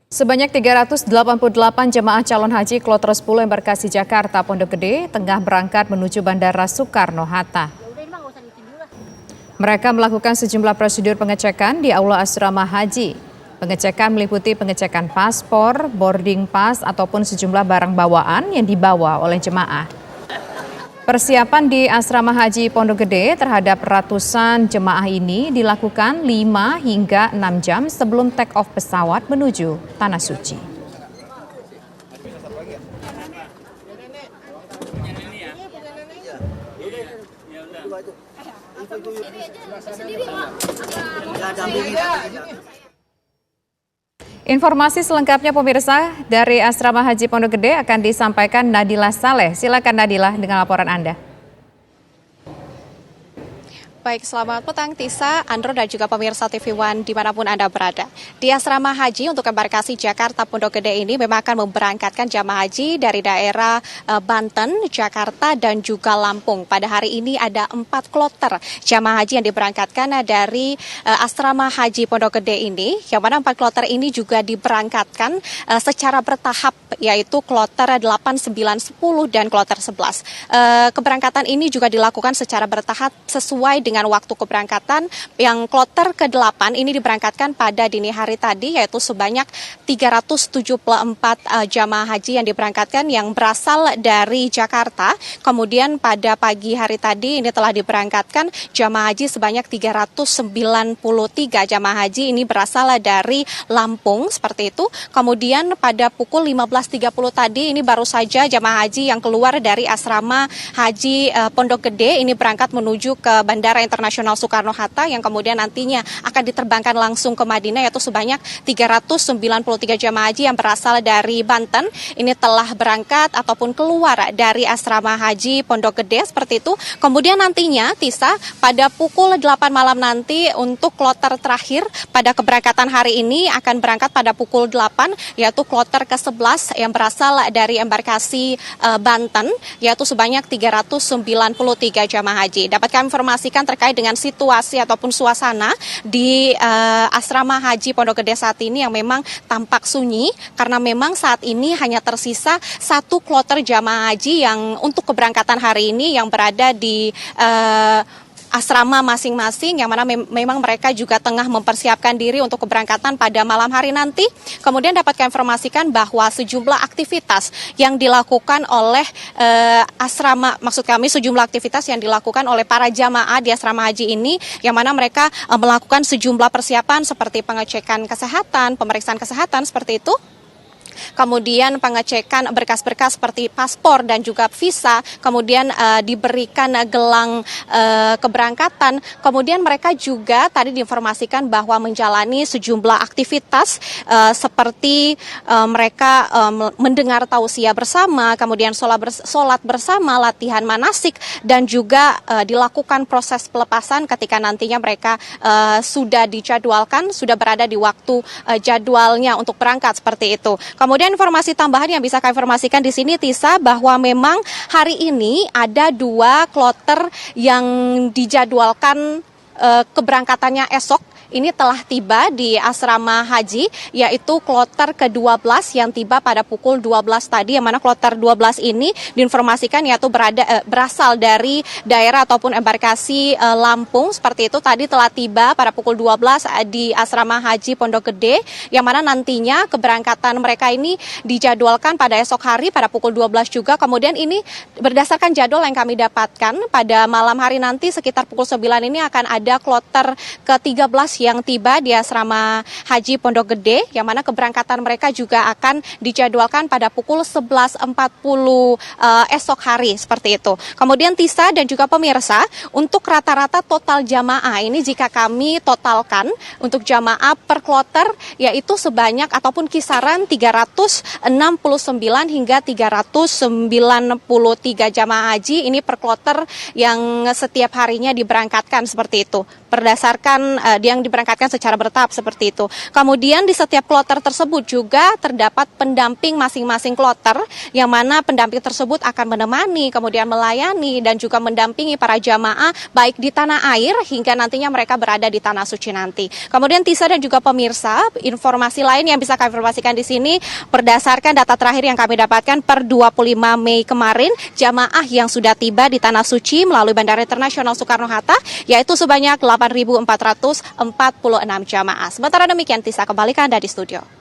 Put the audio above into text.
Sebanyak 388 jemaah calon haji kloter 10 embarkasi Jakarta Pondok Gede tengah berangkat menuju Bandara Soekarno-Hatta. Mereka melakukan sejumlah prosedur pengecekan di Aula Asrama Haji. Pengecekan meliputi pengecekan paspor, boarding pass, ataupun sejumlah barang bawaan yang dibawa oleh jemaah. Persiapan di Asrama Haji Pondok Gede terhadap ratusan jemaah ini dilakukan 5 hingga 6 jam sebelum take off pesawat menuju Tanah Suci. Informasi selengkapnya pemirsa dari Asrama Haji Pondok Gede akan disampaikan Nadila Saleh. Silakan Nadila dengan laporan Anda. Baik, selamat petang Tisa, Andro dan juga pemirsa TV One dimanapun Anda berada. Di Asrama Haji untuk embarkasi Jakarta Pondok Gede ini memang akan memberangkatkan jamaah haji dari daerah Banten, Jakarta dan juga Lampung. Pada hari ini ada 4 kloter jamaah haji yang diberangkatkan dari Asrama Haji Pondok Gede ini, yang mana 4 kloter ini juga diberangkatkan secara bertahap, yaitu kloter 8, 9, 10 dan kloter 11. Keberangkatan ini juga dilakukan secara bertahap sesuai dengan waktu keberangkatan. Yang kloter ke-8 ini diberangkatkan pada dini hari tadi, yaitu sebanyak 374 jamaah haji yang diberangkatkan yang berasal dari Jakarta. Kemudian pada pagi hari tadi ini telah diberangkatkan jamaah haji sebanyak 393 jamaah haji ini berasal dari Lampung, seperti itu. Kemudian pada pukul 15.30 tadi ini baru saja jamaah haji yang keluar dari Asrama Haji Pondok Gede ini berangkat menuju ke Bandara Internasional Soekarno-Hatta yang kemudian nantinya akan diterbangkan langsung ke Madinah, yaitu sebanyak 393 jamaah haji yang berasal dari Banten ini telah berangkat ataupun keluar dari Asrama Haji Pondok Gede, seperti itu. Kemudian nantinya Tisa pada pukul 8 malam nanti untuk kloter terakhir pada keberangkatan hari ini akan berangkat pada pukul 8, yaitu kloter ke-11 yang berasal dari embarkasi Banten, yaitu sebanyak 393 jamaah haji. Dapat kami informasikan terkait dengan situasi ataupun suasana di Asrama Haji Pondok Gede saat ini yang memang tampak sunyi karena memang saat ini hanya tersisa 1 kloter jamaah haji yang untuk keberangkatan hari ini yang berada di asrama masing-masing, yang mana memang mereka juga tengah mempersiapkan diri untuk keberangkatan pada malam hari nanti. Kemudian dapat kami informasikan bahwa sejumlah aktivitas yang dilakukan oleh sejumlah aktivitas yang dilakukan oleh para jamaah di asrama haji ini, yang mana mereka melakukan sejumlah persiapan seperti pengecekan kesehatan, pemeriksaan kesehatan, seperti itu. Kemudian pengecekan berkas-berkas seperti paspor dan juga visa, kemudian diberikan gelang keberangkatan. Kemudian mereka juga tadi diinformasikan bahwa menjalani sejumlah aktivitas seperti mereka mendengar tausiah bersama, kemudian sholat bersama, latihan manasik, dan juga dilakukan proses pelepasan ketika nantinya mereka sudah dijadwalkan, sudah berada di waktu jadwalnya untuk berangkat, seperti itu. Kemudian informasi tambahan yang bisa kami informasikan di sini Tisa, bahwa memang hari ini ada 2 kloter yang dijadwalkan keberangkatannya esok. Ini telah tiba di asrama haji, yaitu kloter ke-12 yang tiba pada pukul 12 tadi, yang mana kloter 12 ini diinformasikan yaitu berasal dari daerah ataupun embarkasi Lampung, seperti itu. Tadi telah tiba pada pukul 12 di asrama haji Pondok Gede, yang mana nantinya keberangkatan mereka ini dijadwalkan pada esok hari pada pukul 12 juga. Kemudian ini berdasarkan jadwal yang kami dapatkan pada malam hari nanti sekitar pukul 9 ini akan ada kloter ke-13 yang tiba di asrama haji Pondok Gede, yang mana keberangkatan mereka juga akan dijadwalkan pada pukul 11.40 esok hari, seperti itu. Kemudian Tisa dan juga pemirsa, untuk rata-rata total jamaah ini jika kami totalkan untuk jamaah per kloter, yaitu sebanyak ataupun kisaran 369 hingga 393 jamaah haji ini per kloter yang setiap harinya diberangkatkan, seperti itu. Berdasarkan yang diberangkatkan diberangkatkan secara bertahap seperti itu. Kemudian di setiap kloter tersebut juga terdapat pendamping masing-masing kloter, yang mana pendamping tersebut akan menemani, kemudian melayani, dan juga mendampingi para jamaah baik di tanah air hingga nantinya mereka berada di tanah suci nanti. Kemudian Tisa dan juga pemirsa, informasi lain yang bisa kami informasikan di sini berdasarkan data terakhir yang kami dapatkan per 25 Mei kemarin, jamaah yang sudah tiba di tanah suci melalui Bandara Internasional Soekarno-Hatta yaitu sebanyak 8.446 jamaah. Sementara demikian, Tisa, kembali ke Anda di studio.